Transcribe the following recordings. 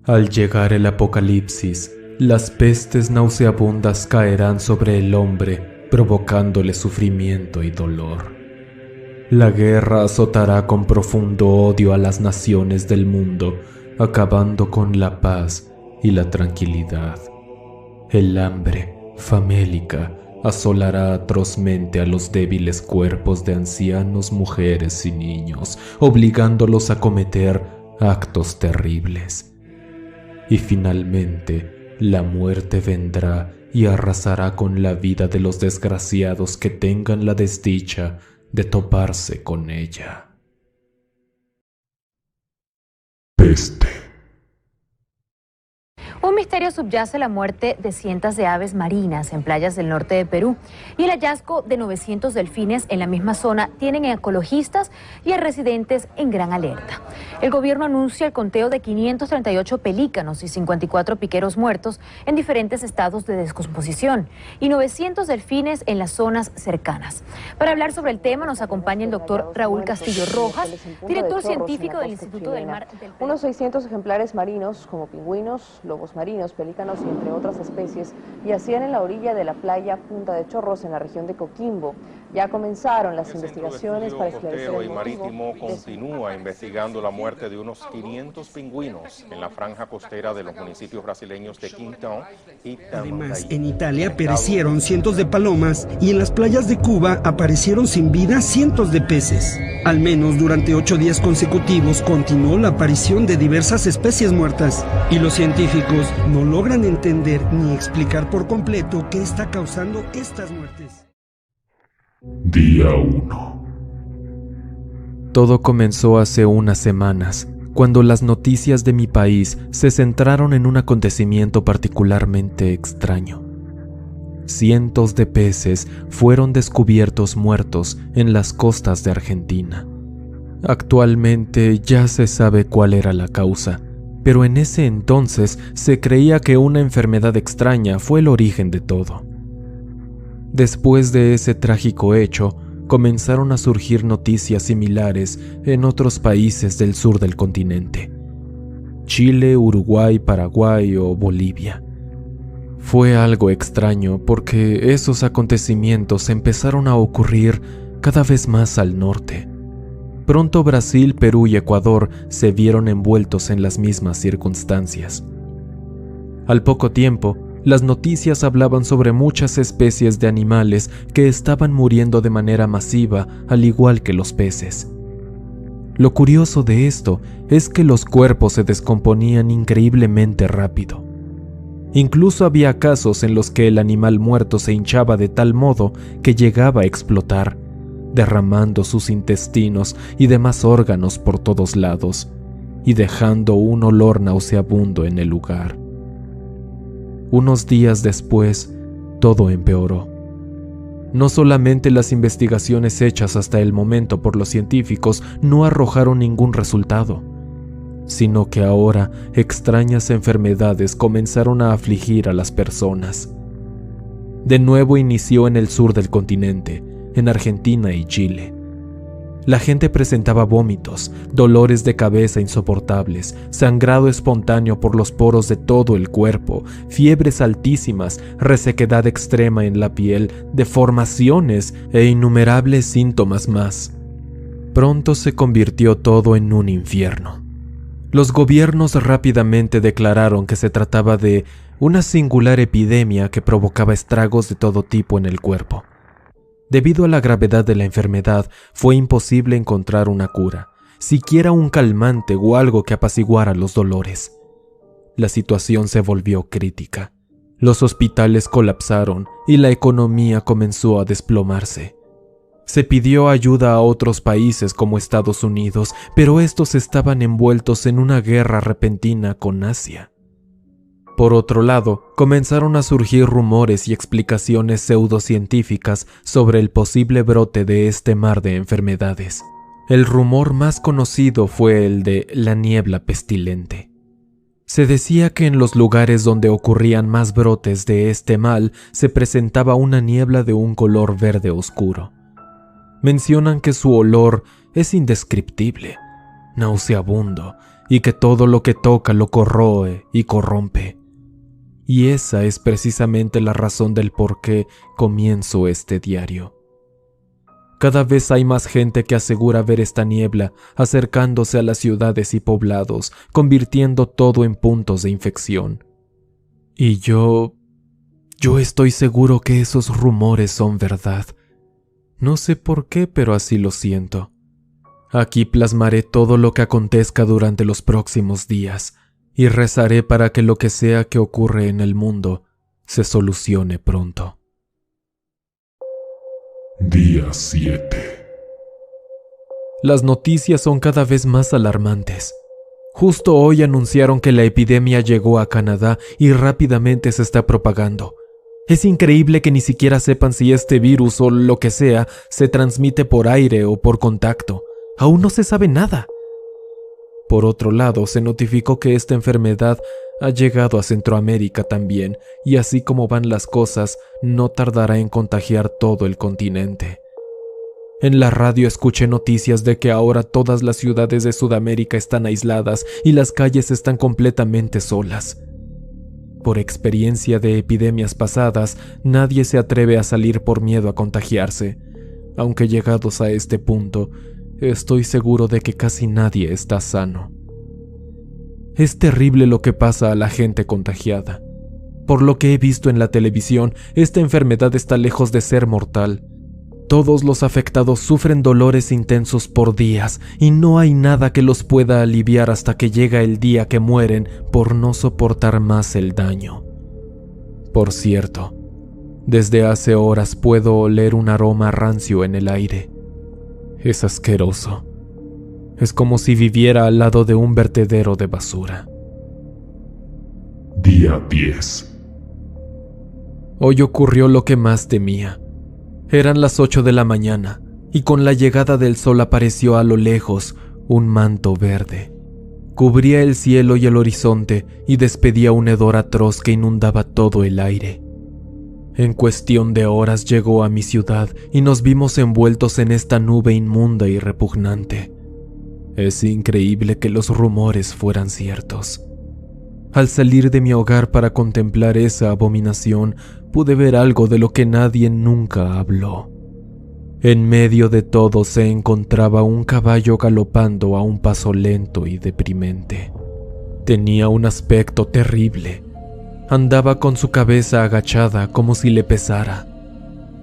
Al llegar el apocalipsis, las pestes nauseabundas caerán sobre el hombre, provocándole sufrimiento y dolor. La guerra azotará con profundo odio a las naciones del mundo, acabando con la paz y la tranquilidad. El hambre famélica asolará atrozmente a los débiles cuerpos de ancianos, mujeres y niños, obligándolos a cometer actos terribles. Y finalmente, la muerte vendrá y arrasará con la vida de los desgraciados que tengan la desdicha de toparse con ella. Peste. Un misterio subyace la muerte de cientos de aves marinas en playas del norte de Perú y el hallazgo de 900 delfines en la misma zona tienen a ecologistas y a residentes en gran alerta. El gobierno anuncia el conteo de 538 pelícanos y 54 piqueros muertos en diferentes estados de descomposición y 900 delfines en las zonas cercanas. Para hablar sobre el tema nos acompaña el doctor Raúl Castillo Rojas, director científico del Instituto del Mar del Perú. Unos 600 ejemplares marinos como pingüinos, lobos marinos, pelícanos y entre otras especies yacían en la orilla de la playa Punta de Chorros en la región de Coquimbo. Ya comenzaron las investigaciones para esclarecer el motivo. El Marítimo continúa investigando la muerte de unos 500 pingüinos en la franja costera de los municipios brasileños de Quintão y Tambaú. Además, en Italia perecieron cientos de palomas y en las playas de Cuba aparecieron sin vida cientos de peces. Al menos durante 8 días consecutivos continuó la aparición de diversas especies muertas y los científicos no logran entender ni explicar por completo qué está causando estas muertes. Día 1. Todo comenzó hace unas semanas, cuando las noticias de mi país se centraron en un acontecimiento particularmente extraño. Cientos de peces fueron descubiertos muertos en las costas de Argentina. Actualmente ya se sabe cuál era la causa, pero en ese entonces se creía que una enfermedad extraña fue el origen de todo. Después de ese trágico hecho, comenzaron a surgir noticias similares en otros países del sur del continente: Chile, Uruguay, Paraguay o Bolivia. Fue algo extraño porque esos acontecimientos empezaron a ocurrir cada vez más al norte. Pronto Brasil, Perú y Ecuador se vieron envueltos en las mismas circunstancias. Al poco tiempo, las noticias hablaban sobre muchas especies de animales que estaban muriendo de manera masiva, al igual que los peces. Lo curioso de esto es que los cuerpos se descomponían increíblemente rápido. Incluso había casos en los que el animal muerto se hinchaba de tal modo que llegaba a explotar, derramando sus intestinos y demás órganos por todos lados, y dejando un olor nauseabundo en el lugar. Unos días después, todo empeoró. No solamente las investigaciones hechas hasta el momento por los científicos no arrojaron ningún resultado, sino que ahora extrañas enfermedades comenzaron a afligir a las personas. De nuevo inició en el sur del continente, en Argentina y Chile. La gente presentaba vómitos, dolores de cabeza insoportables, sangrado espontáneo por los poros de todo el cuerpo, fiebres altísimas, resequedad extrema en la piel, deformaciones e innumerables síntomas más. Pronto se convirtió todo en un infierno. Los gobiernos rápidamente declararon que se trataba de una singular epidemia que provocaba estragos de todo tipo en el cuerpo. Debido a la gravedad de la enfermedad, fue imposible encontrar una cura, siquiera un calmante o algo que apaciguara los dolores. La situación se volvió crítica. Los hospitales colapsaron y la economía comenzó a desplomarse. Se pidió ayuda a otros países como Estados Unidos, pero estos estaban envueltos en una guerra repentina con Asia. Por otro lado, comenzaron a surgir rumores y explicaciones pseudocientíficas sobre el posible brote de este mar de enfermedades. El rumor más conocido fue el de la niebla pestilente. Se decía que en los lugares donde ocurrían más brotes de este mal se presentaba una niebla de un color verde oscuro. Mencionan que su olor es indescriptible, nauseabundo y que todo lo que toca lo corroe y corrompe. Y esa es precisamente la razón del por qué comienzo este diario. Cada vez hay más gente que asegura ver esta niebla acercándose a las ciudades y poblados, convirtiendo todo en puntos de infección. Y yo estoy seguro que esos rumores son verdad. No sé por qué, pero así lo siento. Aquí plasmaré todo lo que acontezca durante los próximos días y rezaré para que lo que sea que ocurre en el mundo se solucione pronto. Día 7. Las noticias son cada vez más alarmantes. Justo hoy anunciaron que la epidemia llegó a Canadá y rápidamente se está propagando. Es increíble que ni siquiera sepan si este virus o lo que sea se transmite por aire o por contacto. Aún no se sabe nada. Por otro lado, se notificó que esta enfermedad ha llegado a Centroamérica también, y así como van las cosas, no tardará en contagiar todo el continente. En la radio escuché noticias de que ahora todas las ciudades de Sudamérica están aisladas y las calles están completamente solas. Por experiencia de epidemias pasadas, nadie se atreve a salir por miedo a contagiarse, aunque llegados a este punto, estoy seguro de que casi nadie está sano. Es terrible lo que pasa a la gente contagiada. Por lo que he visto en la televisión, esta enfermedad está lejos de ser mortal. Todos los afectados sufren dolores intensos por días y no hay nada que los pueda aliviar hasta que llega el día que mueren por no soportar más el daño. Por cierto, desde hace horas puedo oler un aroma rancio en el aire. Es asqueroso. Es como si viviera al lado de un vertedero de basura. Día 10. Hoy ocurrió lo que más temía. Eran las 8 de la mañana, y con la llegada del sol apareció a lo lejos un manto verde. Cubría el cielo y el horizonte y despedía un hedor atroz que inundaba todo el aire. En cuestión de horas llegó a mi ciudad y nos vimos envueltos en esta nube inmunda y repugnante. Es increíble que los rumores fueran ciertos. Al salir de mi hogar para contemplar esa abominación, pude ver algo de lo que nadie nunca habló. En medio de todo se encontraba un caballo galopando a un paso lento y deprimente. Tenía un aspecto terrible. Andaba con su cabeza agachada como si le pesara.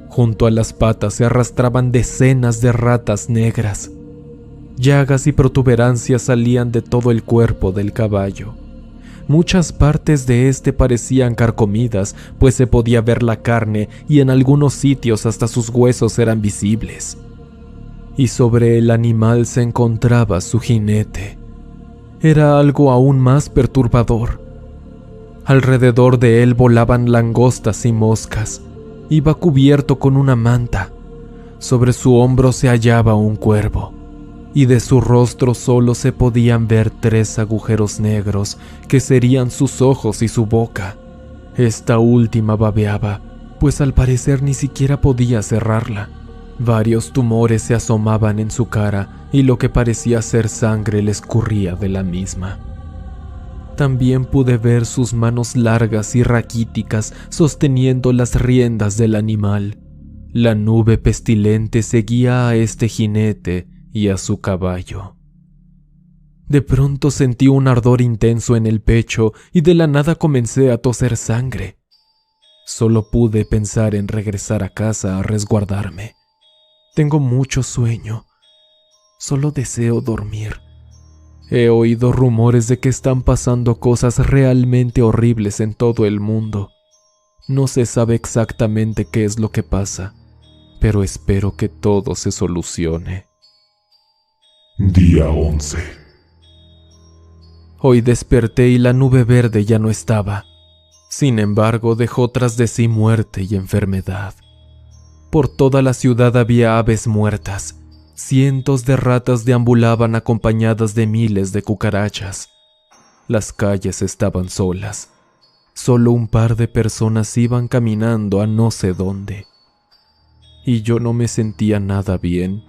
Junto a las patas se arrastraban decenas de ratas negras. Llagas y protuberancias salían de todo el cuerpo del caballo. Muchas partes de este parecían carcomidas, pues se podía ver la carne y en algunos sitios hasta sus huesos eran visibles. Y sobre el animal se encontraba su jinete. Era algo aún más perturbador. Alrededor de él volaban langostas y moscas. Iba cubierto con una manta. Sobre su hombro se hallaba un cuervo, y de su rostro solo se podían ver 3 agujeros negros que serían sus ojos y su boca. Esta última babeaba, pues al parecer ni siquiera podía cerrarla. Varios tumores se asomaban en su cara y lo que parecía ser sangre le escurría de la misma. También pude ver sus manos largas y raquíticas sosteniendo las riendas del animal. La nube pestilente seguía a este jinete y a su caballo. De pronto sentí un ardor intenso en el pecho y de la nada comencé a toser sangre. Solo pude pensar en regresar a casa a resguardarme. Tengo mucho sueño. Solo deseo dormir. He oído rumores de que están pasando cosas realmente horribles en todo el mundo. No se sabe exactamente qué es lo que pasa, pero espero que todo se solucione. Día 11. Hoy desperté y la nube verde ya no estaba. Sin embargo, dejó tras de sí muerte y enfermedad. Por toda la ciudad había aves muertas. Cientos de ratas deambulaban acompañadas de miles de cucarachas. Las calles estaban solas. Solo un par de personas iban caminando a no sé dónde. Y yo no me sentía nada bien.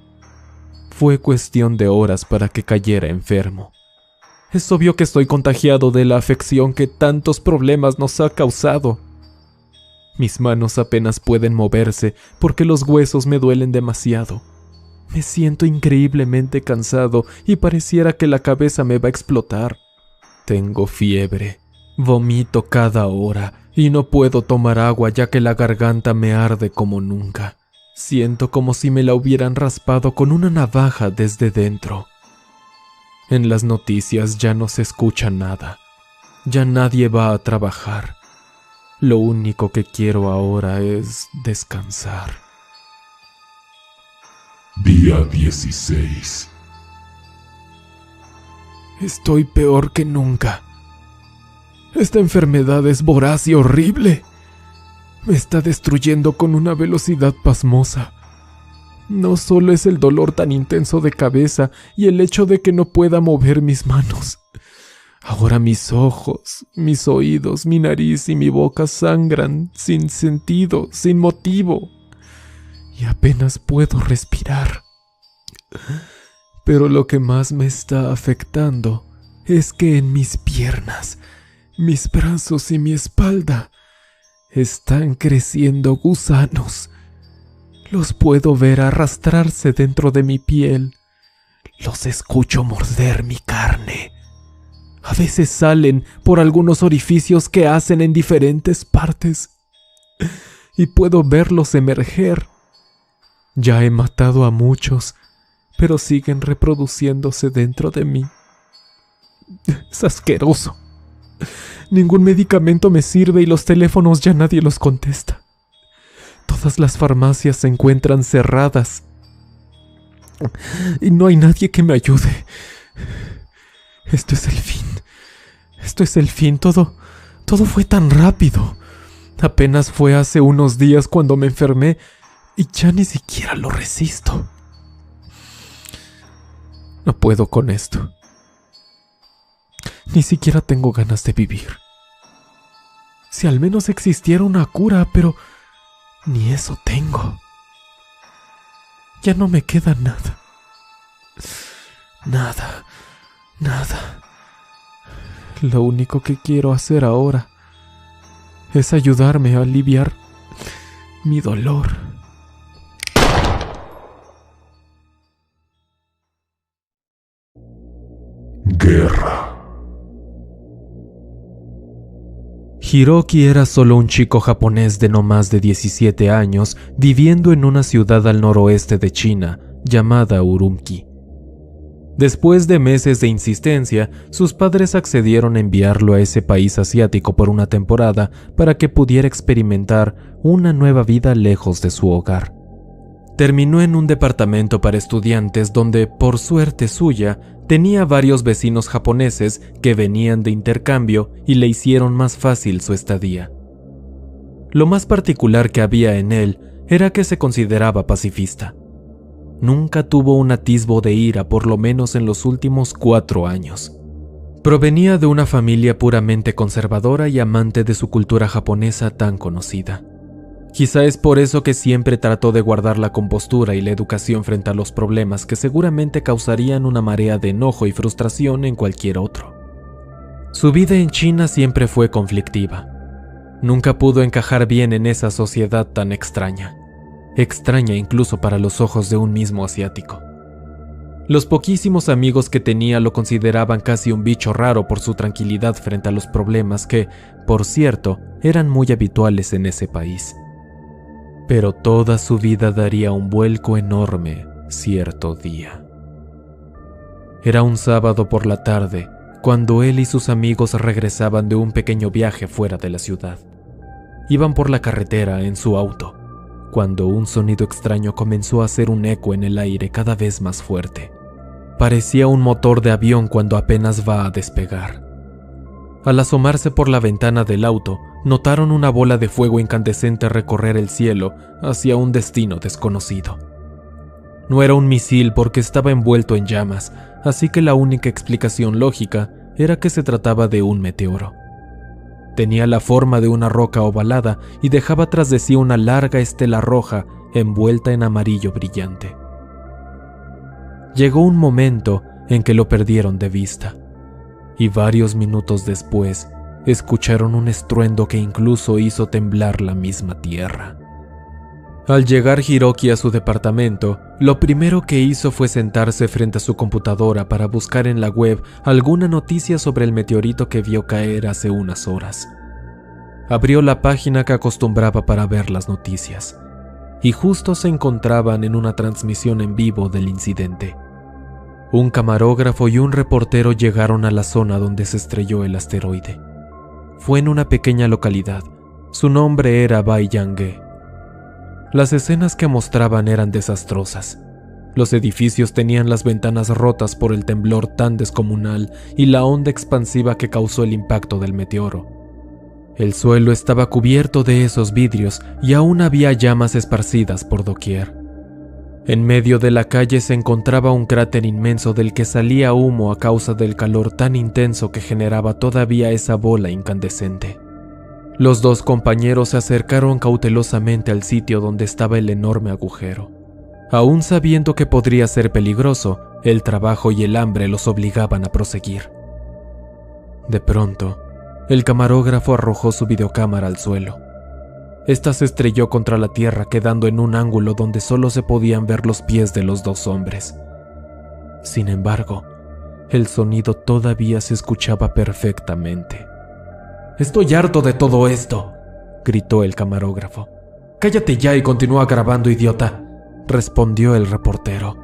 Fue cuestión de horas para que cayera enfermo. Es obvio que estoy contagiado de la afección que tantos problemas nos ha causado. Mis manos apenas pueden moverse porque los huesos me duelen demasiado. Me siento increíblemente cansado y pareciera que la cabeza me va a explotar. Tengo fiebre, vomito cada hora y no puedo tomar agua ya que la garganta me arde como nunca. Siento como si me la hubieran raspado con una navaja desde dentro. En las noticias ya no se escucha nada. Ya nadie va a trabajar. Lo único que quiero ahora es descansar. Día 16. Estoy peor que nunca. Esta enfermedad es voraz y horrible. Me está destruyendo con una velocidad pasmosa. No solo es el dolor tan intenso de cabeza y el hecho de que no pueda mover mis manos. Ahora mis ojos, mis oídos, mi nariz y mi boca sangran sin sentido, sin motivo. Y apenas puedo respirar. Pero lo que más me está afectando es que en mis piernas, mis brazos y mi espalda están creciendo gusanos. Los puedo ver arrastrarse dentro de mi piel. Los escucho morder mi carne. A veces salen por algunos orificios que hacen en diferentes partes. Y puedo verlos emerger. Ya he matado a muchos, pero siguen reproduciéndose dentro de mí. Es asqueroso. Ningún medicamento me sirve y los teléfonos ya nadie los contesta. Todas las farmacias se encuentran cerradas. Y no hay nadie que me ayude. Esto es el fin. Esto es el fin. Todo fue tan rápido. Apenas fue hace unos días cuando me enfermé y ya ni siquiera lo resisto. No puedo con esto. Ni siquiera tengo ganas de vivir. Si al menos existiera una cura, pero ni eso tengo. Ya no me queda nada. Nada. Lo único que quiero hacer ahora es ayudarme a aliviar mi dolor. Guerra. Hiroki era solo un chico japonés de no más de 17 años viviendo en una ciudad al noroeste de China llamada Urumqi. Después de meses de insistencia, sus padres accedieron a enviarlo a ese país asiático por una temporada para que pudiera experimentar una nueva vida lejos de su hogar. Terminó en un departamento para estudiantes donde, por suerte suya, tenía varios vecinos japoneses que venían de intercambio y le hicieron más fácil su estadía. Lo más particular que había en él era que se consideraba pacifista. Nunca tuvo un atisbo de ira, por lo menos en los últimos 4 años. Provenía de una familia puramente conservadora y amante de su cultura japonesa tan conocida. Quizá es por eso que siempre trató de guardar la compostura y la educación frente a los problemas que seguramente causarían una marea de enojo y frustración en cualquier otro. Su vida en China siempre fue conflictiva. Nunca pudo encajar bien en esa sociedad tan extraña incluso para los ojos de un mismo asiático. Los poquísimos amigos que tenía lo consideraban casi un bicho raro por su tranquilidad frente a los problemas que, por cierto, eran muy habituales en ese país. Pero toda su vida daría un vuelco enorme cierto día. Era un sábado por la tarde, cuando él y sus amigos regresaban de un pequeño viaje fuera de la ciudad. Iban por la carretera en su auto, cuando un sonido extraño comenzó a hacer un eco en el aire cada vez más fuerte. Parecía un motor de avión cuando apenas va a despegar. Al asomarse por la ventana del auto, notaron una bola de fuego incandescente recorrer el cielo hacia un destino desconocido. No era un misil porque estaba envuelto en llamas, así que la única explicación lógica era que se trataba de un meteoro. Tenía la forma de una roca ovalada y dejaba tras de sí una larga estela roja envuelta en amarillo brillante. Llegó un momento en que lo perdieron de vista. y varios minutos después escucharon un estruendo que incluso hizo temblar la misma tierra. Al llegar Hiroki a su departamento, lo primero que hizo fue sentarse frente a su computadora para buscar en la web alguna noticia sobre el meteorito que vio caer hace unas horas. Abrió la página que acostumbraba para ver las noticias, y justo se encontraban en una transmisión en vivo del incidente. Un camarógrafo y un reportero llegaron a la zona donde se estrelló el asteroide. Fue en una pequeña localidad. Su nombre era Baiyanghe. Las escenas que mostraban eran desastrosas. Los edificios tenían las ventanas rotas por el temblor tan descomunal y la onda expansiva que causó el impacto del meteoro. El suelo estaba cubierto de esos vidrios y aún había llamas esparcidas por doquier. En medio de la calle se encontraba un cráter inmenso del que salía humo a causa del calor tan intenso que generaba todavía esa bola incandescente. Los dos compañeros se acercaron cautelosamente al sitio donde estaba el enorme agujero. Aún sabiendo que podría ser peligroso, el trabajo y el hambre los obligaban a proseguir. De pronto, el camarógrafo arrojó su videocámara al suelo. Esta se estrelló contra la tierra, quedando en un ángulo donde solo se podían ver los pies de los dos hombres. Sin embargo, el sonido todavía se escuchaba perfectamente. «Estoy harto de todo esto», gritó el camarógrafo. «Cállate ya y continúa grabando, idiota», respondió el reportero.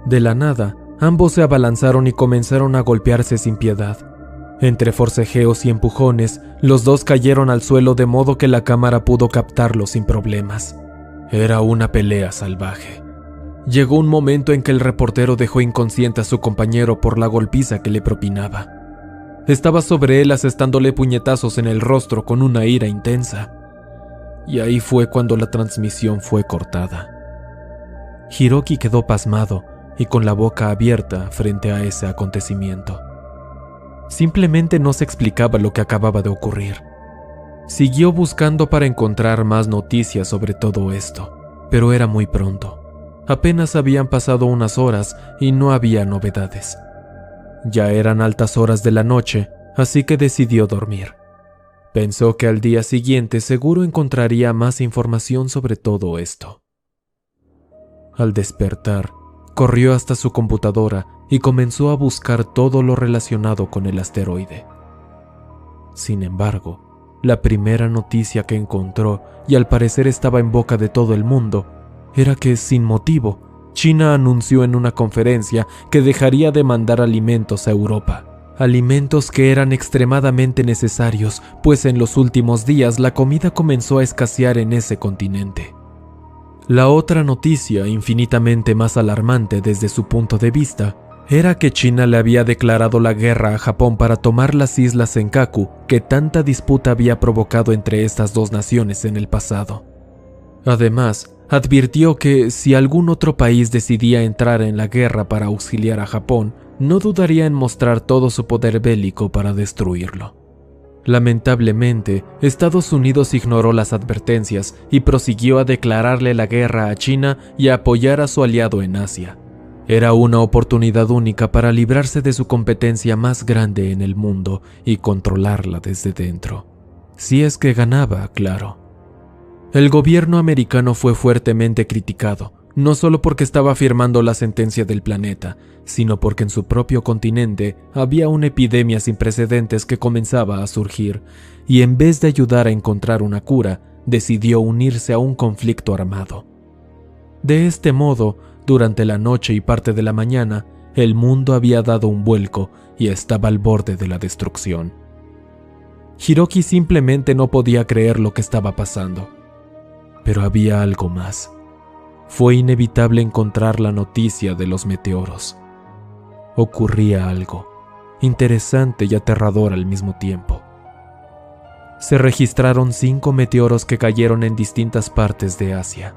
De la nada, ambos se abalanzaron y comenzaron a golpearse sin piedad. Entre forcejeos y empujones, los dos cayeron al suelo de modo que la cámara pudo captarlo sin problemas. Era una pelea salvaje. Llegó un momento en que el reportero dejó inconsciente a su compañero por la golpiza que le propinaba. Estaba sobre él asestándole puñetazos en el rostro con una ira intensa. Y ahí fue cuando la transmisión fue cortada. Hiroki quedó pasmado y con la boca abierta frente a ese acontecimiento. Simplemente no se explicaba lo que acababa de ocurrir. Siguió buscando para encontrar más noticias sobre todo esto, pero era muy pronto. Apenas habían pasado unas horas y no había novedades. Ya eran altas horas de la noche, así que decidió dormir. Pensó que al día siguiente seguro encontraría más información sobre todo esto. Al despertar, corrió hasta su computadora y comenzó a buscar todo lo relacionado con el asteroide. Sin embargo, la primera noticia que encontró, y al parecer estaba en boca de todo el mundo, era que, sin motivo, China anunció en una conferencia que dejaría de mandar alimentos a Europa. Alimentos que eran extremadamente necesarios, pues en los últimos días la comida comenzó a escasear en ese continente. La otra noticia, infinitamente más alarmante desde su punto de vista, era que China le había declarado la guerra a Japón para tomar las islas Senkaku que tanta disputa había provocado entre estas dos naciones en el pasado. Además, advirtió que si algún otro país decidía entrar en la guerra para auxiliar a Japón, no dudaría en mostrar todo su poder bélico para destruirlo. Lamentablemente, Estados Unidos ignoró las advertencias y prosiguió a declararle la guerra a China y a apoyar a su aliado en Asia. Era una oportunidad única para librarse de su competencia más grande en el mundo y controlarla desde dentro. Si es que ganaba, claro. El gobierno americano fue fuertemente criticado, no solo porque estaba firmando la sentencia del planeta, sino porque en su propio continente había una epidemia sin precedentes que comenzaba a surgir, y en vez de ayudar a encontrar una cura, decidió unirse a un conflicto armado. De este modo, durante la noche y parte de la mañana, el mundo había dado un vuelco y estaba al borde de la destrucción. Hiroki simplemente no podía creer lo que estaba pasando. Pero había algo más. Fue inevitable encontrar la noticia de los meteoros. Ocurría algo, interesante y aterrador al mismo tiempo. Se registraron 5 meteoros que cayeron en distintas partes de Asia.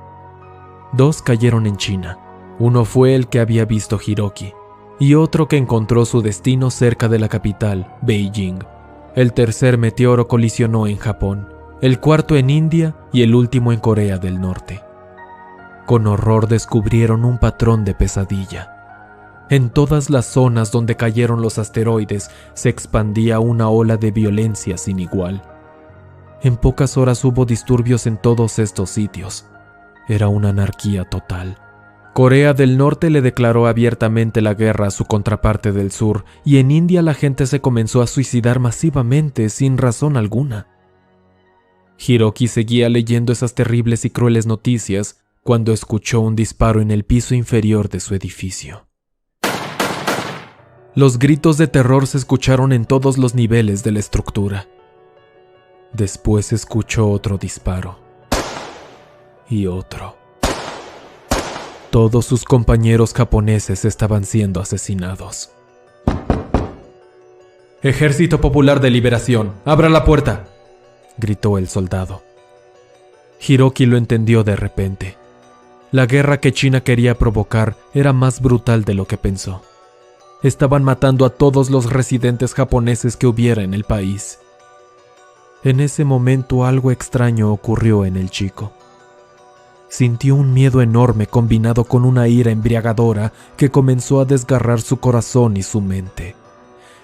2 cayeron en China. Uno fue el que había visto Hiroki, y otro que encontró su destino cerca de la capital, Beijing. El tercer meteoro colisionó en Japón, el cuarto en India y el último en Corea del Norte. Con horror descubrieron un patrón de pesadilla. En todas las zonas donde cayeron los asteroides se expandía una ola de violencia sin igual. En pocas horas hubo disturbios en todos estos sitios. Era una anarquía total. Corea del Norte le declaró abiertamente la guerra a su contraparte del sur, y en India la gente se comenzó a suicidar masivamente sin razón alguna. Hiroki seguía leyendo esas terribles y crueles noticias cuando escuchó un disparo en el piso inferior de su edificio. Los gritos de terror se escucharon en todos los niveles de la estructura. Después escuchó otro disparo. Y otro. Todos sus compañeros japoneses estaban siendo asesinados. «Ejército Popular de Liberación, abra la puerta», gritó el soldado. Hiroki lo entendió de repente. La guerra que China quería provocar era más brutal de lo que pensó. Estaban matando a todos los residentes japoneses que hubiera en el país. En ese momento algo extraño ocurrió en el chico. Sintió un miedo enorme combinado con una ira embriagadora que comenzó a desgarrar su corazón y su mente.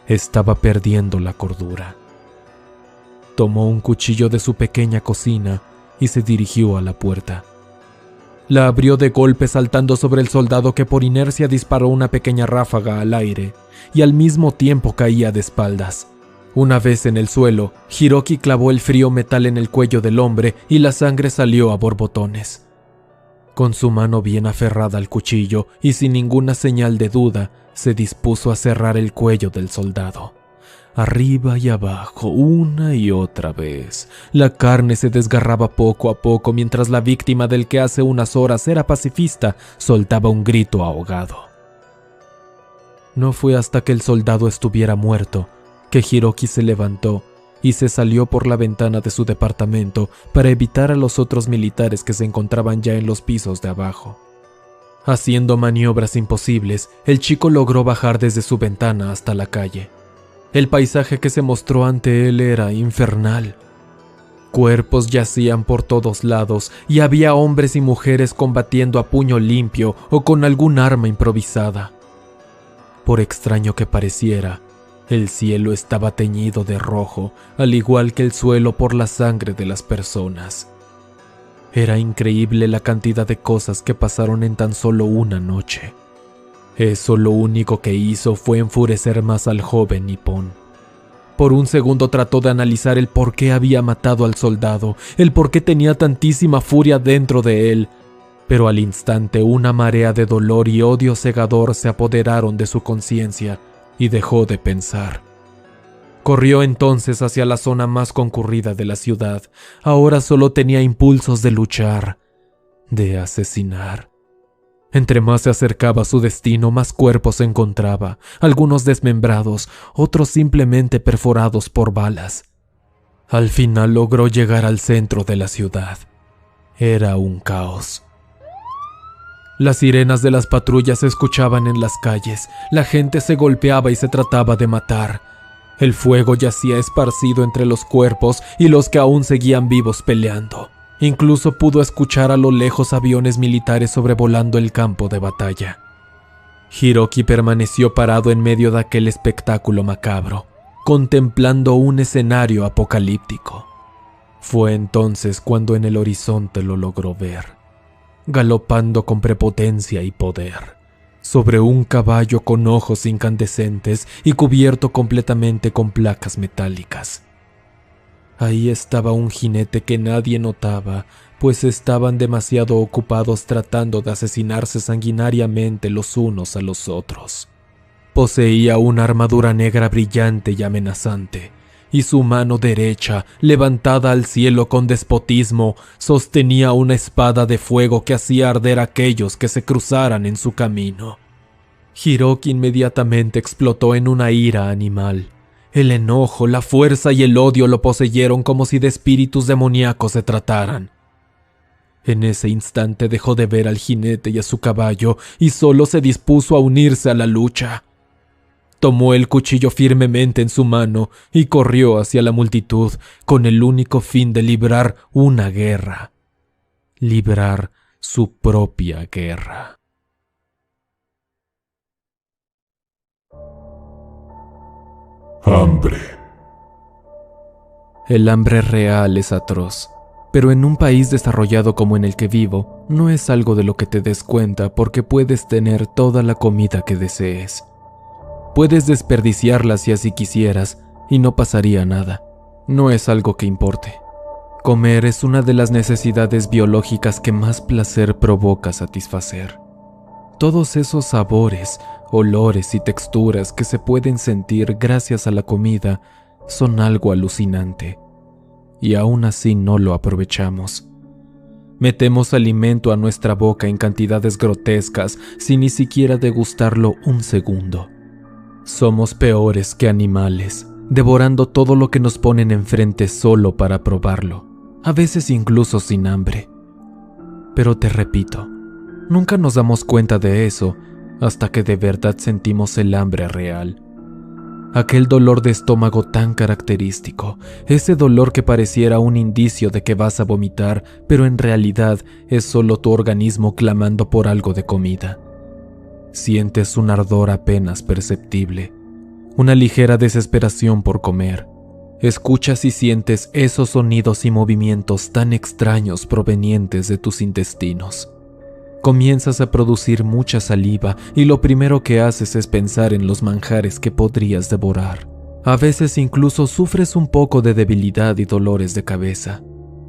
Estaba perdiendo la cordura. Tomó un cuchillo de su pequeña cocina y se dirigió a la puerta. La abrió de golpe saltando sobre el soldado que por inercia disparó una pequeña ráfaga al aire y al mismo tiempo caía de espaldas. Una vez en el suelo, Hiroki clavó el frío metal en el cuello del hombre y la sangre salió a borbotones. Con su mano bien aferrada al cuchillo y sin ninguna señal de duda, se dispuso a cerrar el cuello del soldado. Arriba y abajo, una y otra vez. La carne se desgarraba poco a poco mientras la víctima del que hace unas horas era pacifista soltaba un grito ahogado. No fue hasta que el soldado estuviera muerto que Hiroki se levantó y se salió por la ventana de su departamento para evitar a los otros militares que se encontraban ya en los pisos de abajo. Haciendo maniobras imposibles, el chico logró bajar desde su ventana hasta la calle. El paisaje que se mostró ante él era infernal. Cuerpos yacían por todos lados y había hombres y mujeres combatiendo a puño limpio o con algún arma improvisada. Por extraño que pareciera, el cielo estaba teñido de rojo, al igual que el suelo por la sangre de las personas. Era increíble la cantidad de cosas que pasaron en tan solo una noche. Eso lo único que hizo fue enfurecer más al joven nipón. Por un segundo trató de analizar el por qué había matado al soldado, el por qué tenía tantísima furia dentro de él, pero al instante una marea de dolor y odio cegador se apoderaron de su conciencia y dejó de pensar. Corrió entonces hacia la zona más concurrida de la ciudad. Ahora solo tenía impulsos de luchar, de asesinar. Entre más se acercaba a su destino, más cuerpos encontraba, algunos desmembrados, otros simplemente perforados por balas. Al final logró llegar al centro de la ciudad. Era un caos. Las sirenas de las patrullas se escuchaban en las calles, la gente se golpeaba y se trataba de matar. El fuego yacía esparcido entre los cuerpos y los que aún seguían vivos peleando. Incluso pudo escuchar a lo lejos aviones militares sobrevolando el campo de batalla. Hiroki permaneció parado en medio de aquel espectáculo macabro, contemplando un escenario apocalíptico. Fue entonces cuando en el horizonte lo logró ver, galopando con prepotencia y poder, sobre un caballo con ojos incandescentes y cubierto completamente con placas metálicas. Ahí estaba un jinete que nadie notaba, pues estaban demasiado ocupados tratando de asesinarse sanguinariamente los unos a los otros. Poseía una armadura negra brillante y amenazante, y su mano derecha, levantada al cielo con despotismo, sostenía una espada de fuego que hacía arder a aquellos que se cruzaran en su camino. Hiroki inmediatamente explotó en una ira animal. El enojo, la fuerza y el odio lo poseyeron como si de espíritus demoníacos se trataran. En ese instante dejó de ver al jinete y a su caballo y solo se dispuso a unirse a la lucha. Tomó el cuchillo firmemente en su mano y corrió hacia la multitud con el único fin de librar una guerra. Librar su propia guerra. Hambre. El hambre real es atroz, pero en un país desarrollado como en el que vivo, no es algo de lo que te des cuenta porque puedes tener toda la comida que desees. Puedes desperdiciarla si así quisieras y no pasaría nada. No es algo que importe. Comer es una de las necesidades biológicas que más placer provoca satisfacer. Todos esos sabores, olores y texturas que se pueden sentir gracias a la comida son algo alucinante. Y aún así no lo aprovechamos. Metemos alimento a nuestra boca en cantidades grotescas sin ni siquiera degustarlo un segundo. Somos peores que animales, devorando todo lo que nos ponen enfrente solo para probarlo, a veces incluso sin hambre. Pero te repito, nunca nos damos cuenta de eso hasta que de verdad sentimos el hambre real. Aquel dolor de estómago tan característico, ese dolor que pareciera un indicio de que vas a vomitar, pero en realidad es solo tu organismo clamando por algo de comida. Sientes un ardor apenas perceptible, una ligera desesperación por comer. Escuchas y sientes esos sonidos y movimientos tan extraños provenientes de tus intestinos. Comienzas a producir mucha saliva y lo primero que haces es pensar en los manjares que podrías devorar. A veces incluso sufres un poco de debilidad y dolores de cabeza,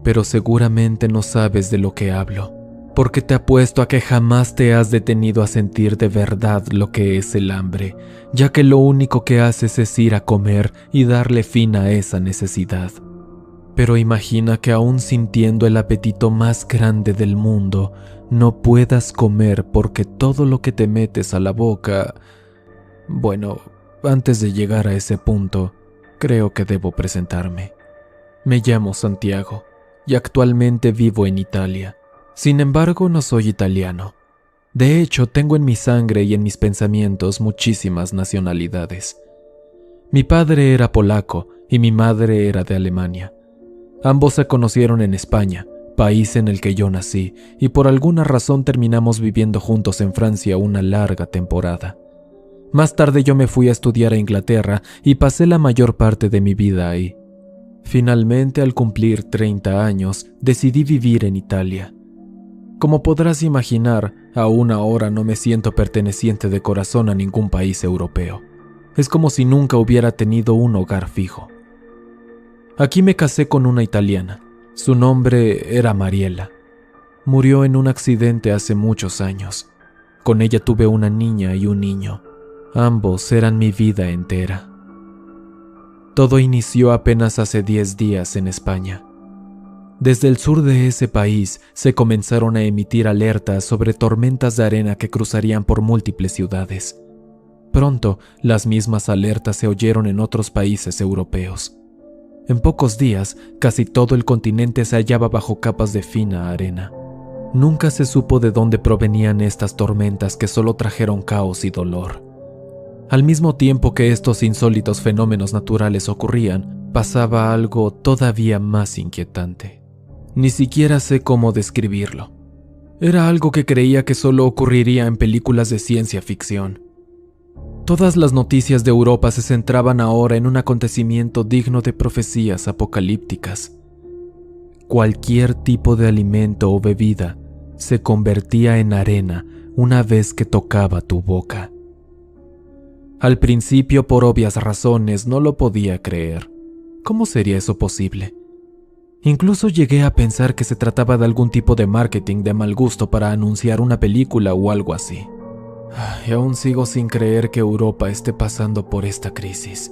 pero seguramente no sabes de lo que hablo, porque te apuesto a que jamás te has detenido a sentir de verdad lo que es el hambre, ya que lo único que haces es ir a comer y darle fin a esa necesidad. Pero imagina que aún sintiendo el apetito más grande del mundo, no puedas comer porque todo lo que te metes a la boca... Bueno, antes de llegar a ese punto, creo que debo presentarme. Me llamo Santiago y actualmente vivo en Italia. Sin embargo, no soy italiano. De hecho, tengo en mi sangre y en mis pensamientos muchísimas nacionalidades. Mi padre era polaco y mi madre era de Alemania. Ambos se conocieron en España, país en el que yo nací, y por alguna razón terminamos viviendo juntos en Francia una larga temporada. Más tarde yo me fui a estudiar a Inglaterra y pasé la mayor parte de mi vida ahí. Finalmente, al cumplir 30 años, decidí vivir en Italia. Como podrás imaginar, aún ahora no me siento perteneciente de corazón a ningún país europeo. Es como si nunca hubiera tenido un hogar fijo. Aquí me casé con una italiana. Su nombre era Mariela. Murió en un accidente hace muchos años. Con ella tuve una niña y un niño. Ambos eran mi vida entera. Todo inició apenas hace 10 días en España. Desde el sur de ese país se comenzaron a emitir alertas sobre tormentas de arena que cruzarían por múltiples ciudades. Pronto, las mismas alertas se oyeron en otros países europeos. En pocos días, casi todo el continente se hallaba bajo capas de fina arena. Nunca se supo de dónde provenían estas tormentas que solo trajeron caos y dolor. Al mismo tiempo que estos insólitos fenómenos naturales ocurrían, pasaba algo todavía más inquietante. Ni siquiera sé cómo describirlo. Era algo que creía que solo ocurriría en películas de ciencia ficción. Todas las noticias de Europa se centraban ahora en un acontecimiento digno de profecías apocalípticas. Cualquier tipo de alimento o bebida se convertía en arena una vez que tocaba tu boca. Al principio, por obvias razones, no lo podía creer. ¿Cómo sería eso posible? Incluso llegué a pensar que se trataba de algún tipo de marketing de mal gusto para anunciar una película o algo así. Y aún sigo sin creer que Europa esté pasando por esta crisis.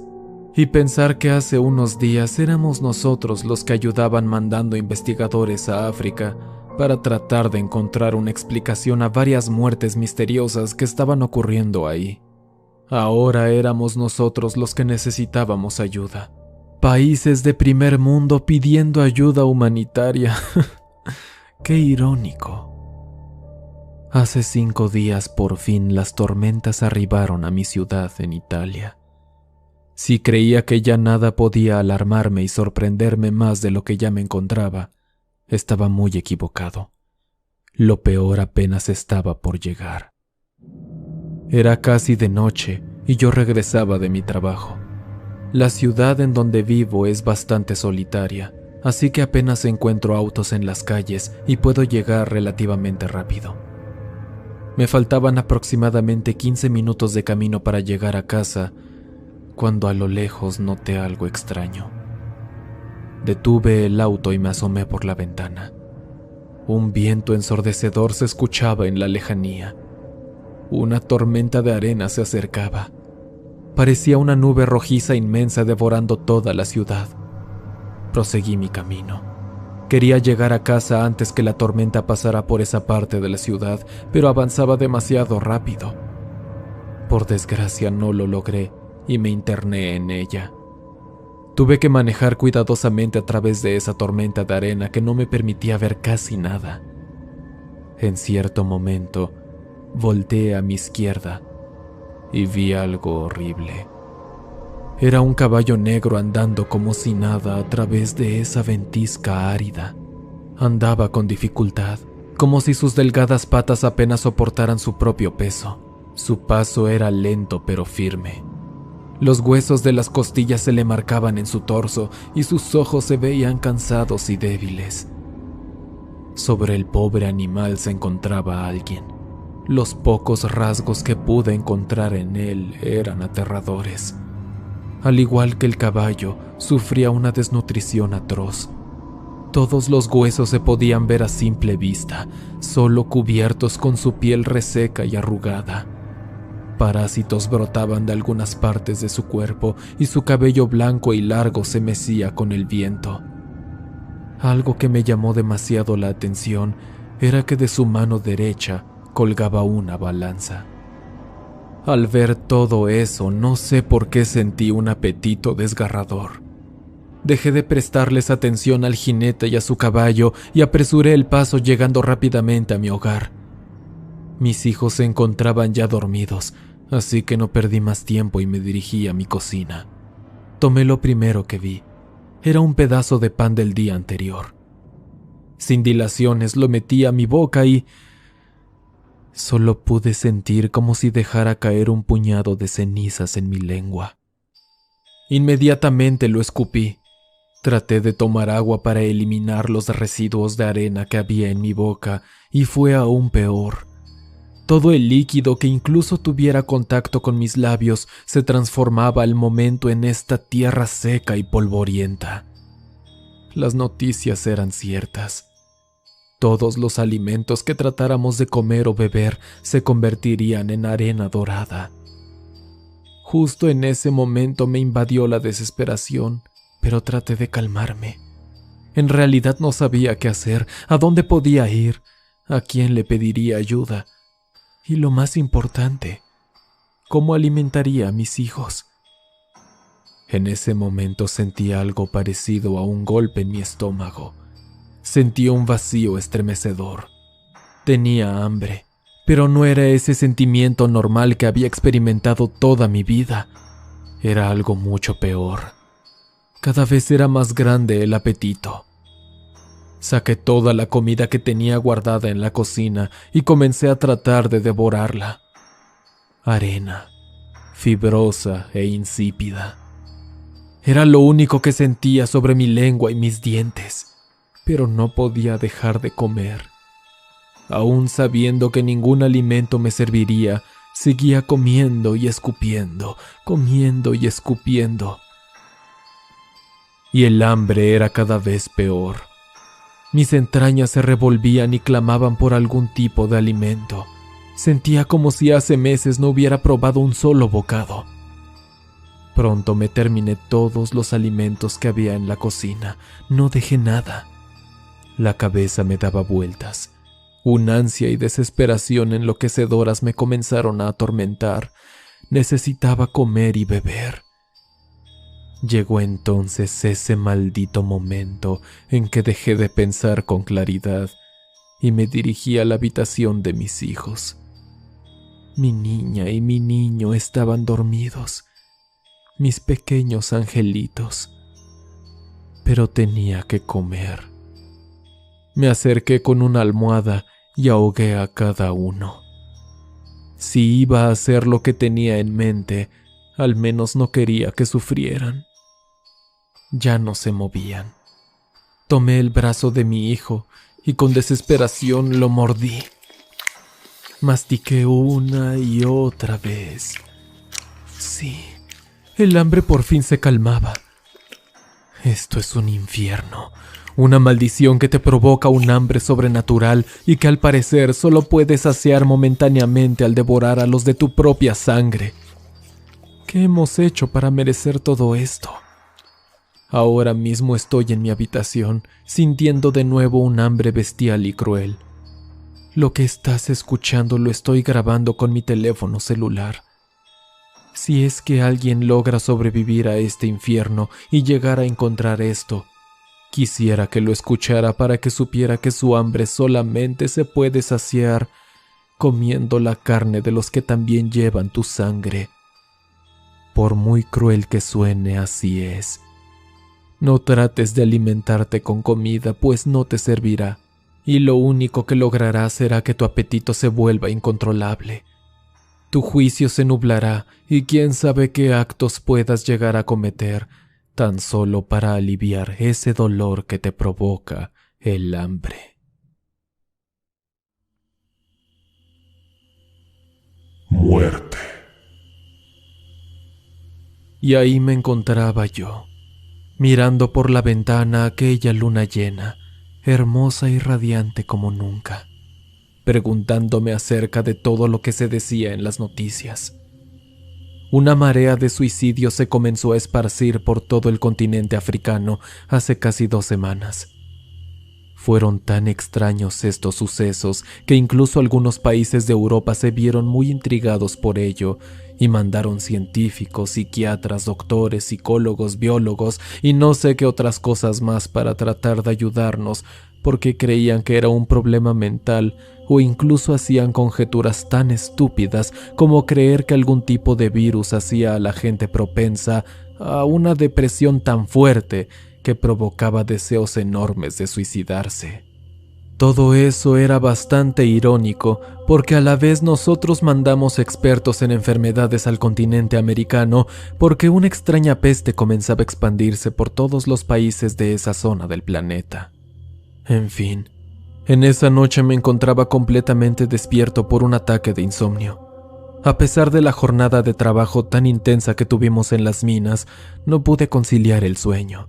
Y pensar que hace unos días éramos nosotros los que ayudaban mandando investigadores a África para tratar de encontrar una explicación a varias muertes misteriosas que estaban ocurriendo ahí. Ahora éramos nosotros los que necesitábamos ayuda. Países de primer mundo pidiendo ayuda humanitaria. Qué irónico. Hace 5 días por fin las tormentas arribaron a mi ciudad en Italia. Si creía que ya nada podía alarmarme y sorprenderme más de lo que ya me encontraba, estaba muy equivocado. Lo peor apenas estaba por llegar. Era casi de noche y yo regresaba de mi trabajo. La ciudad en donde vivo es bastante solitaria, así que apenas encuentro autos en las calles y puedo llegar relativamente rápido. Me faltaban aproximadamente 15 minutos de camino para llegar a casa, cuando a lo lejos noté algo extraño. Detuve el auto y me asomé por la ventana. Un viento ensordecedor se escuchaba en la lejanía. Una tormenta de arena se acercaba. Parecía una nube rojiza inmensa devorando toda la ciudad. Proseguí mi camino. Quería llegar a casa antes que la tormenta pasara por esa parte de la ciudad, pero avanzaba demasiado rápido. Por desgracia no lo logré y me interné en ella. Tuve que manejar cuidadosamente a través de esa tormenta de arena que no me permitía ver casi nada. En cierto momento, volteé a mi izquierda y vi algo horrible. Era un caballo negro andando como si nada a través de esa ventisca árida. Andaba con dificultad, como si sus delgadas patas apenas soportaran su propio peso. Su paso era lento pero firme. Los huesos de las costillas se le marcaban en su torso y sus ojos se veían cansados y débiles. Sobre el pobre animal se encontraba alguien. Los pocos rasgos que pude encontrar en él eran aterradores. Al igual que el caballo, sufría una desnutrición atroz. Todos los huesos se podían ver a simple vista, solo cubiertos con su piel reseca y arrugada. Parásitos brotaban de algunas partes de su cuerpo y su cabello blanco y largo se mecía con el viento. Algo que me llamó demasiado la atención era que de su mano derecha colgaba una balanza. Al ver todo eso, no sé por qué sentí un apetito desgarrador. Dejé de prestarles atención al jinete y a su caballo y apresuré el paso llegando rápidamente a mi hogar. Mis hijos se encontraban ya dormidos, así que no perdí más tiempo y me dirigí a mi cocina. Tomé lo primero que vi. Era un pedazo de pan del día anterior. Sin dilaciones lo metí a mi boca y solo pude sentir como si dejara caer un puñado de cenizas en mi lengua. Inmediatamente lo escupí. Traté de tomar agua para eliminar los residuos de arena que había en mi boca y fue aún peor. Todo el líquido que incluso tuviera contacto con mis labios se transformaba al momento en esta tierra seca y polvorienta. Las noticias eran ciertas. Todos los alimentos que tratáramos de comer o beber se convertirían en arena dorada. Justo en ese momento me invadió la desesperación, pero traté de calmarme. En realidad no sabía qué hacer, a dónde podía ir, a quién le pediría ayuda. Y lo más importante, ¿cómo alimentaría a mis hijos? En ese momento sentí algo parecido a un golpe en mi estómago. Sentí un vacío estremecedor. Tenía hambre, pero no era ese sentimiento normal que había experimentado toda mi vida. Era algo mucho peor. Cada vez era más grande el apetito. Saqué toda la comida que tenía guardada en la cocina y comencé a tratar de devorarla. Arena, fibrosa e insípida. Era lo único que sentía sobre mi lengua y mis dientes, pero no podía dejar de comer. Aún sabiendo que ningún alimento me serviría, seguía comiendo y escupiendo, comiendo y escupiendo. Y el hambre era cada vez peor. Mis entrañas se revolvían y clamaban por algún tipo de alimento. Sentía como si hace meses no hubiera probado un solo bocado. Pronto me terminé todos los alimentos que había en la cocina. No dejé nada. La cabeza me daba vueltas. Una ansia y desesperación enloquecedoras me comenzaron a atormentar. Necesitaba comer y beber. Llegó entonces ese maldito momento en que dejé de pensar con claridad y me dirigí a la habitación de mis hijos. Mi niña y mi niño estaban dormidos, mis pequeños angelitos, pero tenía que comer. Me acerqué con una almohada y ahogué a cada uno. Si iba a hacer lo que tenía en mente, Al menos no quería que sufrieran. Ya no se movían. Tomé el brazo de mi hijo y con desesperación lo mordí. Mastiqué una y otra vez. Sí, el hambre por fin se calmaba. Esto es un infierno, una maldición que te provoca un hambre sobrenatural y que al parecer solo puedes saciar momentáneamente al devorar a los de tu propia sangre. ¿Qué hemos hecho para merecer todo esto? Ahora mismo estoy en mi habitación, sintiendo de nuevo un hambre bestial y cruel. Lo que estás escuchando lo estoy grabando con mi teléfono celular. Si es que alguien logra sobrevivir a este infierno y llegar a encontrar esto, quisiera que lo escuchara para que supiera que su hambre solamente se puede saciar comiendo la carne de los que también llevan tu sangre. Por muy cruel que suene, así es. No trates de alimentarte con comida, pues no te servirá, y lo único que lograrás será que tu apetito se vuelva incontrolable. Tu juicio se nublará y quién sabe qué actos puedas llegar a cometer, tan solo para aliviar ese dolor que te provoca el hambre. Muerte. Y ahí me encontraba yo, mirando por la ventana aquella luna llena, hermosa y radiante como nunca, preguntándome acerca de todo lo que se decía en las noticias. Una marea de suicidios se comenzó a esparcir por todo el continente africano hace casi 2 semanas. Fueron tan extraños estos sucesos que incluso algunos países de Europa se vieron muy intrigados por ello y mandaron científicos, psiquiatras, doctores, psicólogos, biólogos y no sé qué otras cosas más para tratar de ayudarnos porque creían que era un problema mental o incluso hacían conjeturas tan estúpidas como creer que algún tipo de virus hacía a la gente propensa a una depresión tan fuerte que provocaba deseos enormes de suicidarse. Todo eso era bastante irónico, porque a la vez nosotros mandamos expertos en enfermedades al continente americano porque una extraña peste comenzaba a expandirse por todos los países de esa zona del planeta. En fin, en esa noche me encontraba completamente despierto por un ataque de insomnio. A pesar de la jornada de trabajo tan intensa que tuvimos en las minas, no pude conciliar el sueño.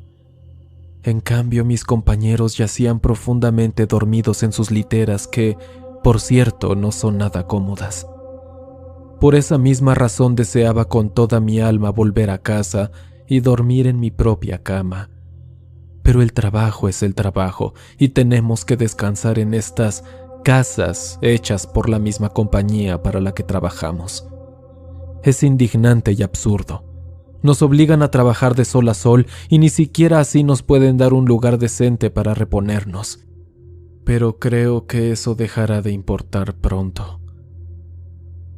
En cambio, mis compañeros yacían profundamente dormidos en sus literas que, por cierto, no son nada cómodas. Por esa misma razón deseaba con toda mi alma volver a casa y dormir en mi propia cama. Pero el trabajo es el trabajo y tenemos que descansar en estas casas hechas por la misma compañía para la que trabajamos. Es indignante y absurdo. Nos obligan a trabajar de sol a sol y ni siquiera así nos pueden dar un lugar decente para reponernos. Pero creo que eso dejará de importar pronto.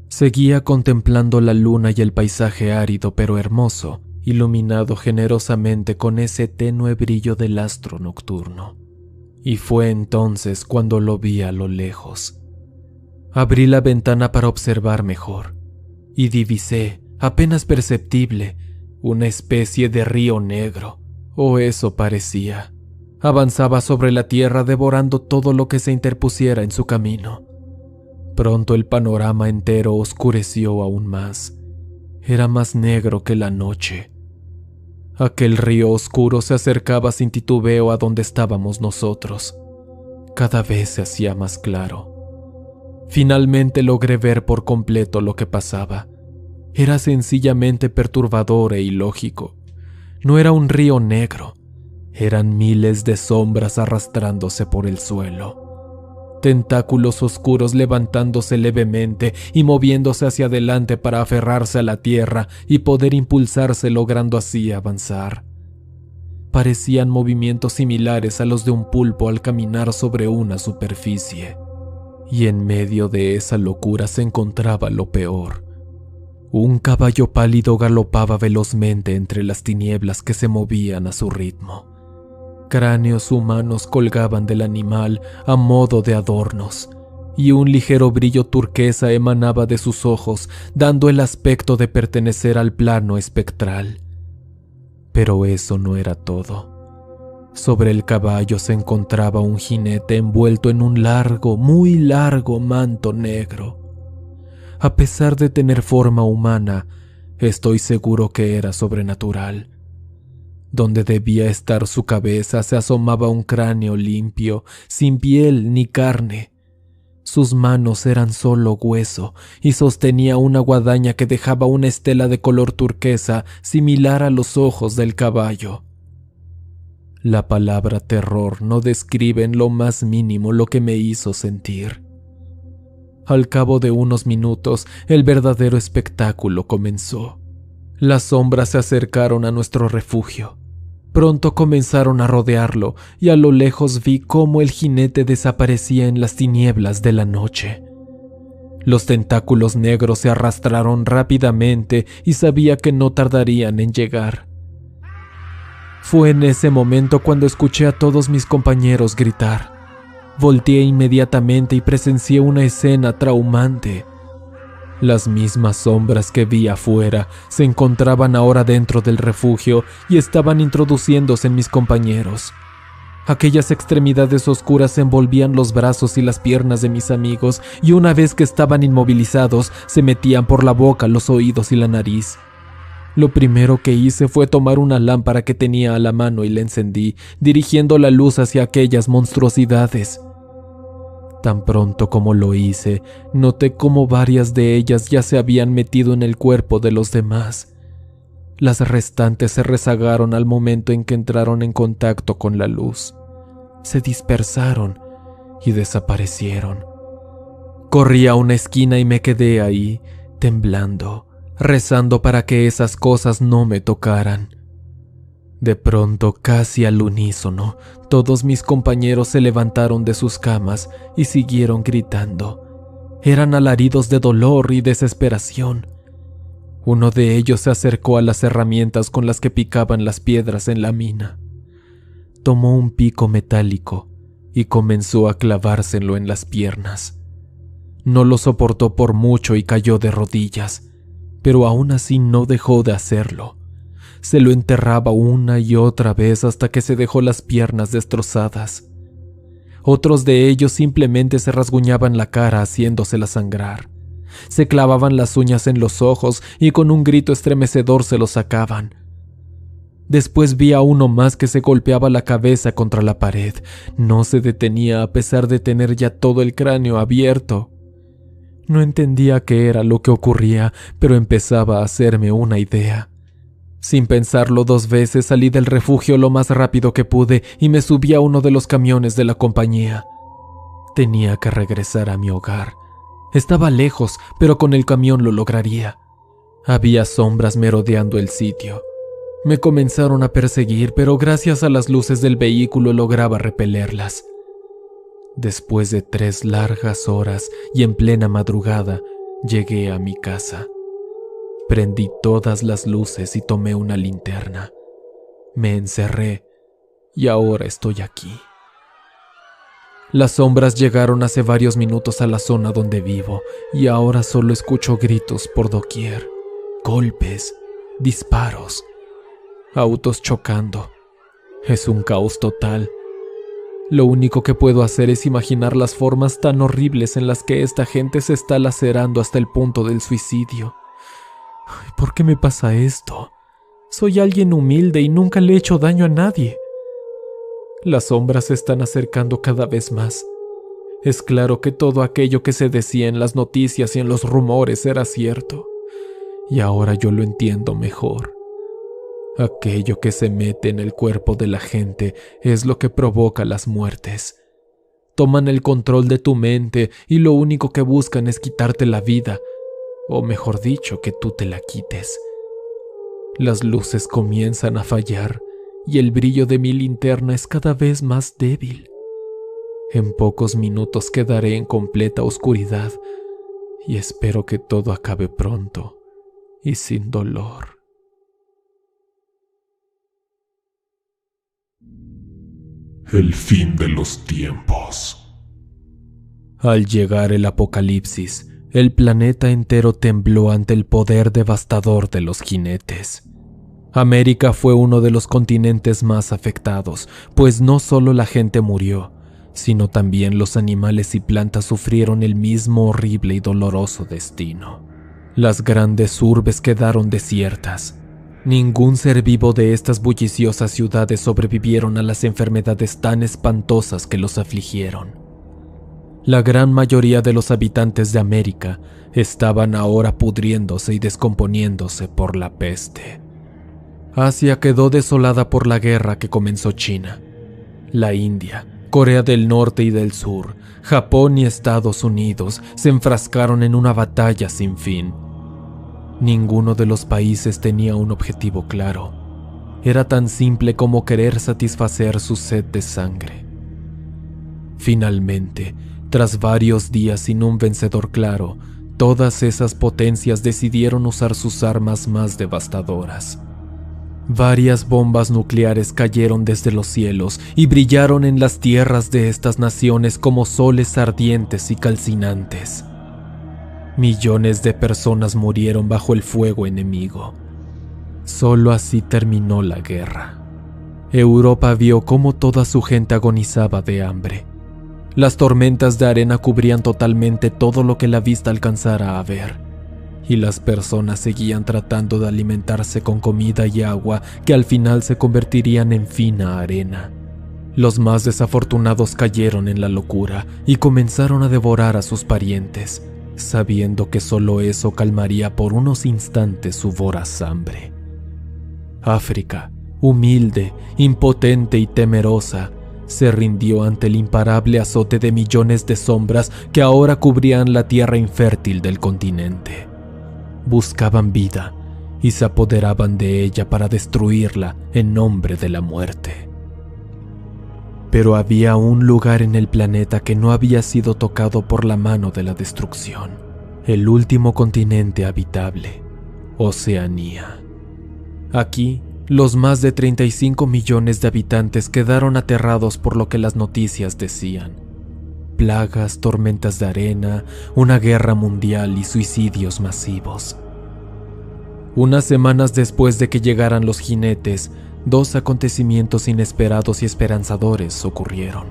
Seguía contemplando la luna y el paisaje árido pero hermoso, iluminado generosamente con ese tenue brillo del astro nocturno. Y fue entonces cuando lo vi a lo lejos. Abrí la ventana para observar mejor y divisé, apenas perceptible, una especie de río negro, o eso parecía. Avanzaba sobre la tierra devorando todo lo que se interpusiera en su camino. Pronto el panorama entero oscureció aún más. Era más negro que la noche. Aquel río oscuro se acercaba sin titubeo a donde estábamos nosotros. Cada vez se hacía más claro. Finalmente logré ver por completo lo que pasaba. Era sencillamente perturbador e ilógico. No era un río negro, eran miles de sombras arrastrándose por el suelo. Tentáculos oscuros levantándose levemente y moviéndose hacia adelante para aferrarse a la tierra y poder impulsarse logrando así avanzar. Parecían movimientos similares a los de un pulpo al caminar sobre una superficie. Y en medio de esa locura se encontraba lo peor. Un caballo pálido galopaba velozmente entre las tinieblas que se movían a su ritmo. Cráneos humanos colgaban del animal a modo de adornos, y un ligero brillo turquesa emanaba de sus ojos, dando el aspecto de pertenecer al plano espectral. Pero eso no era todo. Sobre el caballo se encontraba un jinete envuelto en un largo, muy largo manto negro. A pesar de tener forma humana, estoy seguro que era sobrenatural. Donde debía estar su cabeza se asomaba un cráneo limpio, sin piel ni carne. Sus manos eran solo hueso y sostenía una guadaña que dejaba una estela de color turquesa similar a los ojos del caballo. La palabra terror no describe en lo más mínimo lo que me hizo sentir. Al cabo de unos minutos, el verdadero espectáculo comenzó. Las sombras se acercaron a nuestro refugio. Pronto comenzaron a rodearlo y a lo lejos vi cómo el jinete desaparecía en las tinieblas de la noche. Los tentáculos negros se arrastraron rápidamente y sabía que no tardarían en llegar. Fue en ese momento cuando escuché a todos mis compañeros gritar. Volteé inmediatamente y presencié una escena traumante. Las mismas sombras que vi afuera se encontraban ahora dentro del refugio y estaban introduciéndose en mis compañeros. Aquellas extremidades oscuras envolvían los brazos y las piernas de mis amigos y una vez que estaban inmovilizados se metían por la boca, los oídos y la nariz. Lo primero que hice fue tomar una lámpara que tenía a la mano y la encendí, dirigiendo la luz hacia aquellas monstruosidades. Tan pronto como lo hice, noté cómo varias de ellas ya se habían metido en el cuerpo de los demás. Las restantes se rezagaron al momento en que entraron en contacto con la luz. Se dispersaron y desaparecieron. Corrí a una esquina y me quedé ahí, temblando, rezando para que esas cosas no me tocaran. De pronto, casi al unísono, todos mis compañeros se levantaron de sus camas y siguieron gritando. Eran alaridos de dolor y desesperación. Uno de ellos se acercó a las herramientas con las que picaban las piedras en la mina. Tomó un pico metálico y comenzó a clavárselo en las piernas. No lo soportó por mucho y cayó de rodillas, pero aún así no dejó de hacerlo. Se lo enterraba una y otra vez hasta que se dejó las piernas destrozadas. Otros de ellos simplemente se rasguñaban la cara haciéndosela sangrar. Se clavaban las uñas en los ojos y con un grito estremecedor se los sacaban. Después vi a uno más que se golpeaba la cabeza contra la pared. No se detenía a pesar de tener ya todo el cráneo abierto. No entendía qué era lo que ocurría, pero empezaba a hacerme una idea. Sin pensarlo 2 veces salí del refugio lo más rápido que pude y me subí a uno de los camiones de la compañía. Tenía que regresar a mi hogar. Estaba lejos, pero con el camión lo lograría. Había sombras merodeando el sitio. Me comenzaron a perseguir, pero gracias a las luces del vehículo lograba repelerlas. Después de 3 largas horas y en plena madrugada, llegué a mi casa. Prendí todas las luces y tomé una linterna. Me encerré y ahora estoy aquí. Las sombras llegaron hace varios minutos a la zona donde vivo y ahora solo escucho gritos por doquier, golpes, disparos, autos chocando. Es un caos total. Lo único que puedo hacer es imaginar las formas tan horribles en las que esta gente se está lacerando hasta el punto del suicidio. ¿Por qué me pasa esto? Soy alguien humilde y nunca le he hecho daño a nadie. Las sombras se están acercando cada vez más. Es claro que todo aquello que se decía en las noticias y en los rumores era cierto. Y ahora yo lo entiendo mejor. Aquello que se mete en el cuerpo de la gente es lo que provoca las muertes. Toman el control de tu mente y lo único que buscan es quitarte la vida. O mejor dicho, que tú te la quites. Las luces comienzan a fallar y el brillo de mi linterna es cada vez más débil. En pocos minutos quedaré en completa oscuridad y espero que todo acabe pronto y sin dolor. El fin de los tiempos. Al llegar el apocalipsis, el planeta entero tembló ante el poder devastador de los jinetes. América fue uno de los continentes más afectados, pues no solo la gente murió, sino también los animales y plantas sufrieron el mismo horrible y doloroso destino. Las grandes urbes quedaron desiertas. Ningún ser vivo de estas bulliciosas ciudades sobrevivieron a las enfermedades tan espantosas que los afligieron. La gran mayoría de los habitantes de América estaban ahora pudriéndose y descomponiéndose por la peste. Asia quedó desolada por la guerra que comenzó China. La India, Corea del Norte y del Sur, Japón y Estados Unidos se enfrascaron en una batalla sin fin. Ninguno de los países tenía un objetivo claro. Era tan simple como querer satisfacer su sed de sangre. Finalmente, tras varios días sin un vencedor claro, todas esas potencias decidieron usar sus armas más devastadoras. Varias bombas nucleares cayeron desde los cielos y brillaron en las tierras de estas naciones como soles ardientes y calcinantes. Millones de personas murieron bajo el fuego enemigo. Solo así terminó la guerra. Europa vio cómo toda su gente agonizaba de hambre. Las tormentas de arena cubrían totalmente todo lo que la vista alcanzara a ver, y las personas seguían tratando de alimentarse con comida y agua que al final se convertirían en fina arena. Los más desafortunados cayeron en la locura y comenzaron a devorar a sus parientes, sabiendo que solo eso calmaría por unos instantes su voraz hambre. África, humilde, impotente y temerosa, se rindió ante el imparable azote de millones de sombras que ahora cubrían la tierra infértil del continente. Buscaban vida y se apoderaban de ella para destruirla en nombre de la muerte. Pero había un lugar en el planeta que no había sido tocado por la mano de la destrucción, el último continente habitable, Oceanía. Aquí, los más de 35 millones de habitantes quedaron aterrados por lo que las noticias decían. Plagas, tormentas de arena, una guerra mundial y suicidios masivos. Unas semanas después de que llegaran los jinetes, dos acontecimientos inesperados y esperanzadores ocurrieron.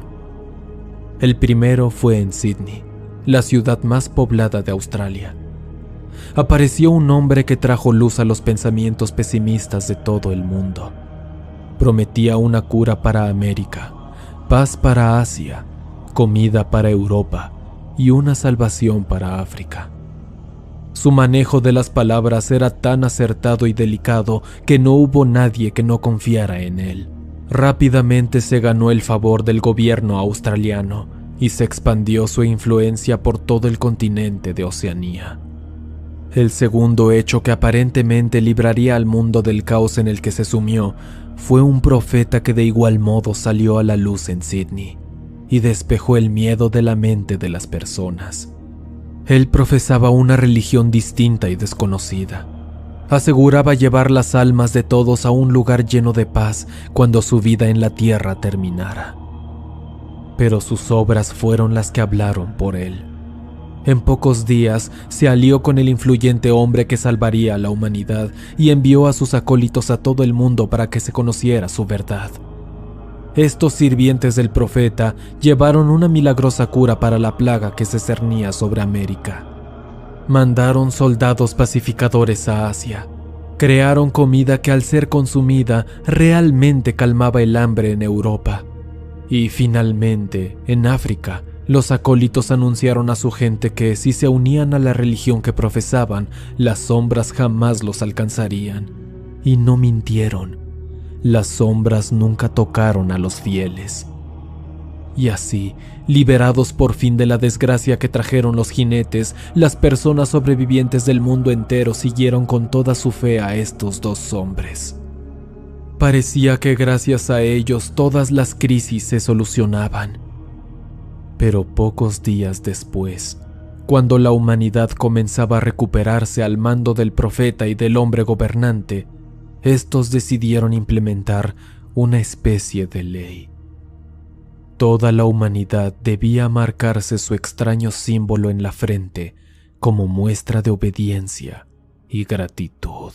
El primero fue en Sydney, la ciudad más poblada de Australia. Apareció un hombre que trajo luz a los pensamientos pesimistas de todo el mundo. Prometía una cura para América, paz para Asia, comida para Europa y una salvación para África. Su manejo de las palabras era tan acertado y delicado que no hubo nadie que no confiara en él. Rápidamente se ganó el favor del gobierno australiano y se expandió su influencia por todo el continente de Oceanía. El segundo hecho que aparentemente libraría al mundo del caos en el que se sumió fue un profeta que de igual modo salió a la luz en Sydney y despejó el miedo de la mente de las personas. Él profesaba una religión distinta y desconocida. Aseguraba llevar las almas de todos a un lugar lleno de paz cuando su vida en la tierra terminara. Pero sus obras fueron las que hablaron por él. En pocos días se alió con el influyente hombre que salvaría a la humanidad y envió a sus acólitos a todo el mundo para que se conociera su verdad. Estos sirvientes del profeta llevaron una milagrosa cura para la plaga que se cernía sobre América. Mandaron soldados pacificadores a Asia. Crearon comida que al ser consumida realmente calmaba el hambre en Europa. Y finalmente, en África, los acólitos anunciaron a su gente que si se unían a la religión que profesaban, las sombras jamás los alcanzarían. Y no mintieron. Las sombras nunca tocaron a los fieles. Y así, liberados por fin de la desgracia que trajeron los jinetes, las personas sobrevivientes del mundo entero siguieron con toda su fe a estos dos hombres. Parecía que gracias a ellos todas las crisis se solucionaban. Pero pocos días después, cuando la humanidad comenzaba a recuperarse al mando del profeta y del hombre gobernante, estos decidieron implementar una especie de ley. Toda la humanidad debía marcarse su extraño símbolo en la frente como muestra de obediencia y gratitud.